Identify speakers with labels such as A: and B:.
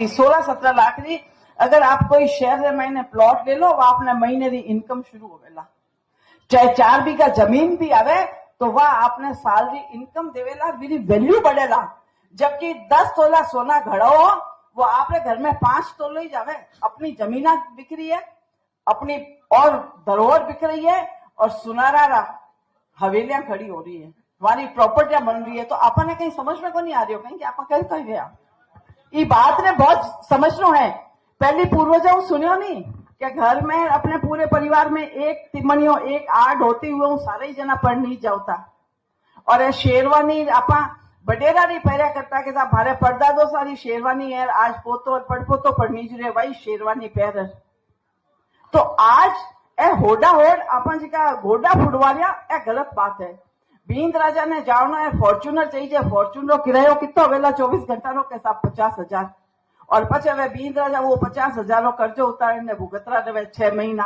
A: 16-17 लाख री अगर आप कोई शहर में महीने प्लॉट ले लो वह आपने महीने की इनकम शुरू हो गया। चाहे 4 बीघा जमीन भी आवे तो वह आपने साल की इनकम देवेला, मेरी वैल्यू बढ़ेला। जबकि 10 तोला सोना घड़ो वो आपने घर में 5 तोले ही जावे। अपनी जमीन बिक रही है, अपनी और धरोहर बिक रही है और सुनारा हवेलियां खड़ी हो रही है, हमारी प्रॉपर्टियां बन रही है। तो आपने कहीं समझ में को नहीं आ रही हो कहीं कि आप कहीं कहीं गया ये बात ने बहुत समझना है। पहली पूर्वजों सुनियो नहीं कि घर में अपने पूरे परिवार में एक तिमणियों एक आड़ होती हुए सारे ही जना पढ़ नहीं जाता। और ये शेरवानी आपा बडेरा नहीं पहरा करता कि भारे पर्दा दो सारी शेरवानी है, आज पोतो पड़पोतो पढ़नी जुड़े भाई शेरवानी पहर। तो आज ए होडा होड आपन जी का घोड़ा फुटवालिया ए गलत बात है। बींद राजा ने जावना है फॉर्च्यूनर चाहिए, फॉर्च्यूनर किरायो कितो वेला 24 घंटा नो के साथ 50,000 और पछे वे बींद राजा वो 50,000 कर्जो उतारे ने भुगतरा देवे 6 महीना।